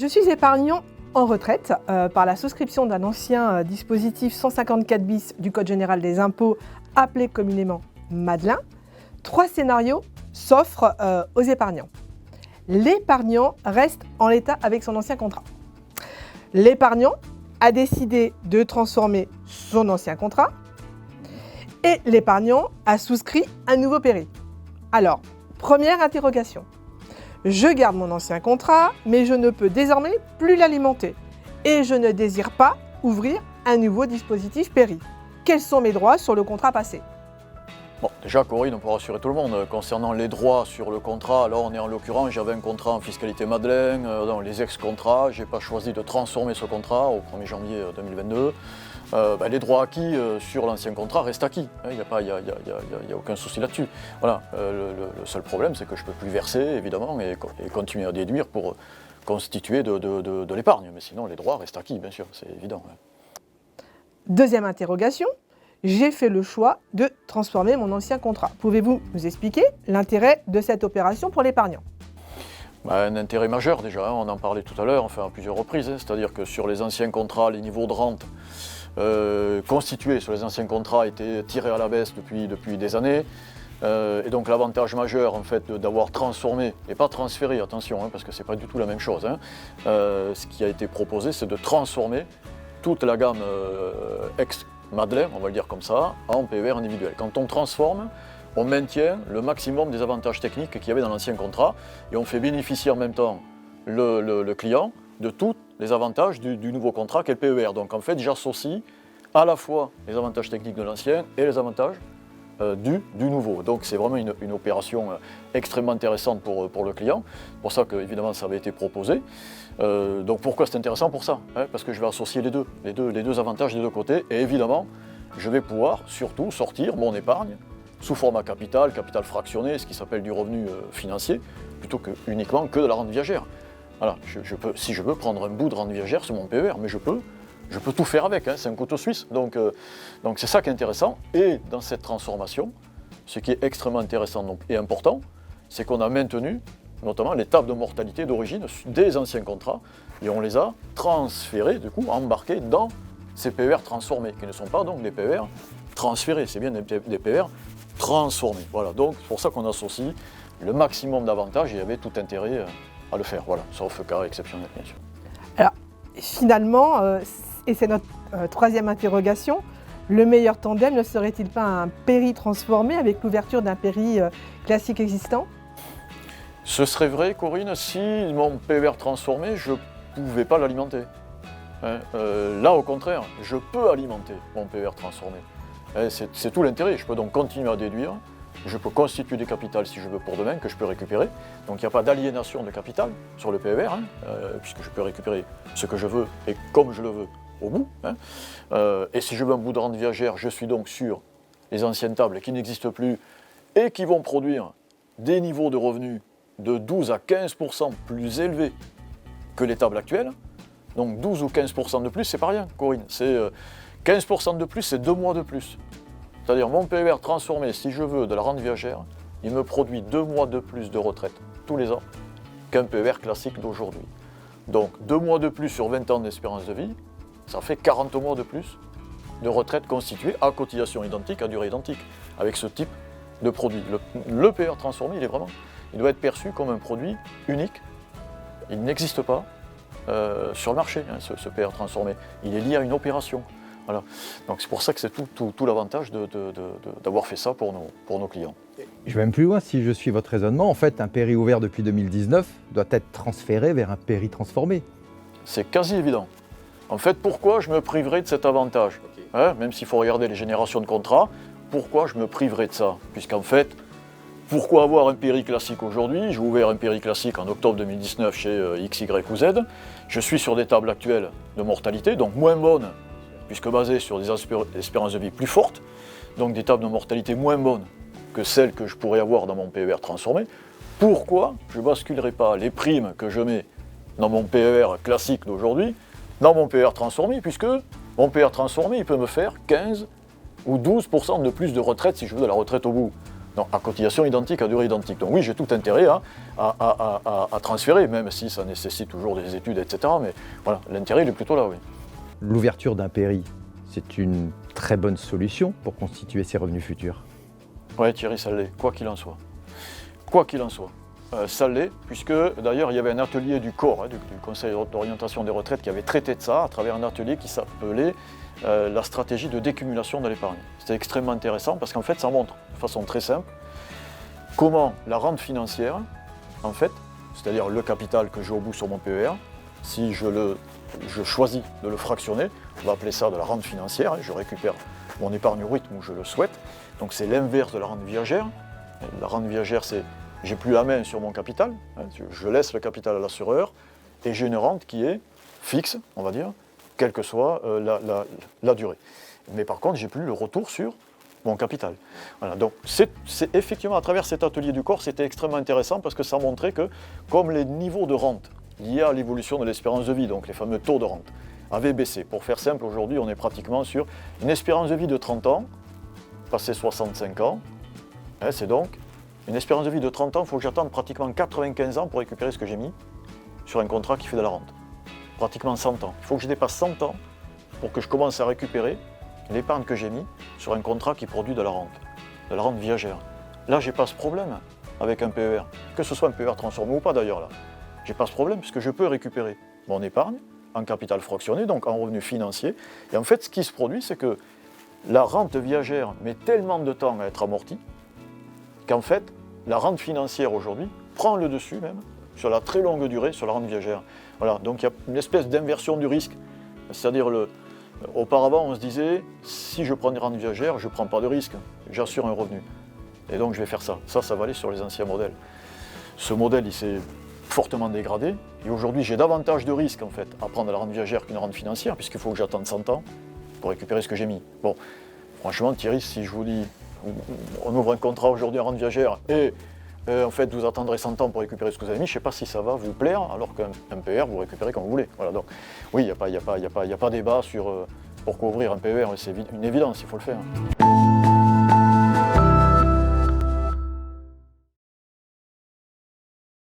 Je suis épargnant en retraite par la souscription d'un ancien dispositif 154 bis du Code général des impôts, appelé communément Madelin. 3 scénarios s'offrent aux épargnants. L'épargnant reste en l'état avec son ancien contrat. L'épargnant a décidé de transformer son ancien contrat et l'épargnant a souscrit un nouveau péri. Alors, première interrogation. Je garde mon ancien contrat, mais je ne peux désormais plus l'alimenter. Et je ne désire pas ouvrir un nouveau dispositif péri. Quels sont mes droits sur le contrat passé ? Bon, déjà, Corinne, on peut rassurer tout le monde. Concernant les droits sur le contrat, alors on est en l'occurrence, j'avais un contrat en fiscalité Madeleine, dans les ex-contrats, je n'ai pas choisi de transformer ce contrat au 1er janvier 2022. Les droits acquis sur l'ancien contrat restent acquis. Il n'y a aucun souci là-dessus. Voilà. Le seul problème, c'est que je ne peux plus verser, évidemment, et continuer à déduire pour constituer de l'épargne. Mais sinon, les droits restent acquis, bien sûr, c'est évident. Deuxième interrogation. J'ai fait le choix de transformer mon ancien contrat. Pouvez-vous nous expliquer l'intérêt de cette opération pour l'épargnant ? Un intérêt majeur déjà, on en parlait tout à l'heure, enfin à plusieurs reprises. C'est-à-dire que sur les anciens contrats, les niveaux de rente constitués sur les anciens contrats étaient tirés à la baisse depuis des années. Et donc l'avantage majeur en fait d'avoir transformé, et pas transféré, attention, parce que c'est pas du tout la même chose. Ce qui a été proposé, c'est de transformer toute la gamme ex-Madeleine, on va le dire comme ça, en PER individuel. Quand on transforme, on maintient le maximum des avantages techniques qu'il y avait dans l'ancien contrat et on fait bénéficier en même temps le client de tous les avantages du nouveau contrat qu'est le PER. Donc en fait, j'associe à la fois les avantages techniques de l'ancien et les avantages du nouveau. Donc c'est vraiment une opération extrêmement intéressante pour le client. C'est pour ça que évidemment ça avait été proposé. Donc pourquoi c'est intéressant pour ça, parce que je vais associer les deux avantages des deux côtés et évidemment je vais pouvoir surtout sortir mon épargne sous format capital fractionné, ce qui s'appelle du revenu financier, plutôt que uniquement que de la rente viagère. Voilà, si je veux prendre un bout de rente viagère sur mon PER, mais je peux tout faire avec, c'est un couteau suisse. Donc c'est ça qui est intéressant. Et dans cette transformation, ce qui est extrêmement intéressant et important, c'est qu'on a maintenu notamment les tables de mortalité d'origine des anciens contrats, et on les a transférés, du coup, embarqués dans ces PER transformés, qui ne sont pas donc des PER transférés, c'est bien des PER transformés. Voilà, donc c'est pour ça qu'on associe le maximum d'avantages, et il y avait tout intérêt à le faire, voilà, sauf cas exceptionnel, bien sûr. Alors, finalement, et c'est notre troisième interrogation, le meilleur tandem ne serait-il pas un péri transformé avec l'ouverture d'un péri classique existant ? Ce serait vrai, Corinne, si mon PER transformé, je ne pouvais pas l'alimenter. Là, au contraire, je peux alimenter mon PER transformé. C'est tout l'intérêt. Je peux donc continuer à déduire. Je peux constituer des capitals si je veux pour demain, que je peux récupérer. Donc il n'y a pas d'aliénation de capital sur le PER, puisque je peux récupérer ce que je veux et comme je le veux au bout. Et si je veux un bout de rente viagère, je suis donc sur les anciennes tables qui n'existent plus et qui vont produire des niveaux de revenus de 12 à 15% plus élevés que les tables actuelles. Donc 12 ou 15% de plus, c'est pas rien, Corinne. 15% de plus, c'est 2 mois de plus. C'est-à-dire mon PER transformé, si je veux, de la rente viagère, il me produit 2 mois de plus de retraite tous les ans qu'un PER classique d'aujourd'hui. Donc 2 mois de plus sur 20 ans d'espérance de vie, ça fait 40 mois de plus de retraite constituée à cotisation identique, à durée identique, avec ce type de produit. Le PER transformé, il doit être perçu comme un produit unique. Il n'existe pas sur le marché, ce PER transformé. Il est lié à une opération. Voilà. Donc c'est pour ça que c'est tout l'avantage d'avoir fait ça pour nos clients. Je vais même plus loin, si je suis votre raisonnement, en fait un péri ouvert depuis 2019 doit être transféré vers un péri transformé. C'est quasi évident. En fait, pourquoi je me priverais de cet avantage ? Même s'il faut regarder les générations de contrats, pourquoi je me priverais de ça ? Puisqu'en fait, pourquoi avoir un péri classique aujourd'hui ? J'ai ouvert un péri classique en octobre 2019 chez X, Y ou Z. Je suis sur des tables actuelles de mortalité, donc moins bonnes, puisque basées sur des espérances de vie plus fortes, donc des tables de mortalité moins bonnes que celles que je pourrais avoir dans mon PER transformé. Pourquoi je ne basculerai pas les primes que je mets dans mon PER classique d'aujourd'hui dans mon PER transformé, puisque mon PER transformé, il peut me faire 15 ou 12% de plus de retraite si je veux de la retraite au bout. Non, à cotisation identique, à durée identique. Donc oui, j'ai tout intérêt à transférer, même si ça nécessite toujours des études, etc. Mais voilà, l'intérêt il est plutôt là, oui. L'ouverture d'un PERI, c'est une très bonne solution pour constituer ses revenus futurs. Oui, Thierry, ça l'est, quoi qu'il en soit. Quoi qu'il en soit. Ça l'est, puisque d'ailleurs il y avait un atelier du COR, du Conseil d'orientation des retraites, qui avait traité de ça à travers un atelier qui s'appelait la stratégie de décumulation de l'épargne. C'était extrêmement intéressant parce qu'en fait ça montre de façon très simple comment la rente financière, en fait, c'est-à-dire le capital que j'ai au bout sur mon PER, si je choisis de le fractionner, on va appeler ça de la rente financière, et je récupère mon épargne au rythme où je le souhaite. Donc c'est l'inverse de la rente viagère. La rente viagère, c'est j'ai plus la main sur mon capital, je laisse le capital à l'assureur, et j'ai une rente qui est fixe, on va dire, quelle que soit la durée. Mais par contre, j'ai plus le retour sur mon capital. Voilà, donc c'est effectivement à travers cet atelier du corps, c'était extrêmement intéressant parce que ça montrait que comme les niveaux de rente liés à l'évolution de l'espérance de vie, donc les fameux taux de rente, avaient baissé. Pour faire simple, aujourd'hui, on est pratiquement sur une espérance de vie de 30 ans, passé 65 ans, c'est donc une espérance de vie de 30 ans, il faut que j'attende pratiquement 95 ans pour récupérer ce que j'ai mis sur un contrat qui fait de la rente. Pratiquement 100 ans. Il faut que je dépasse 100 ans pour que je commence à récupérer l'épargne que j'ai mis sur un contrat qui produit de la rente viagère. Là, j'ai pas ce problème avec un PER, que ce soit un PER transformé ou pas d'ailleurs là. J'ai pas ce problème puisque je peux récupérer mon épargne en capital fractionné, donc en revenu financier. Et en fait, ce qui se produit, c'est que la rente viagère met tellement de temps à être amortie qu'en fait, la rente financière aujourd'hui prend le dessus même sur la très longue durée sur la rente viagère. Voilà, donc il y a une espèce d'inversion du risque. C'est-à-dire, auparavant, on se disait, si je prends une rente viagère, je ne prends pas de risque, j'assure un revenu. Et donc je vais faire ça. Ça valait sur les anciens modèles. Ce modèle, il s'est fortement dégradé. Et aujourd'hui, j'ai davantage de risques en fait à prendre la rente viagère qu'une rente financière, puisqu'il faut que j'attende 100 ans pour récupérer ce que j'ai mis. Bon, franchement, Thierry, si je vous dis, on ouvre un contrat aujourd'hui en rente viagère et en fait vous attendrez 100 ans pour récupérer ce que vous avez mis, je ne sais pas si ça va vous plaire, alors qu'un PER, vous récupérez comme vous voulez. Voilà, donc oui, il n'y a pas débat sur pourquoi ouvrir un PER, c'est une évidence, il faut le faire.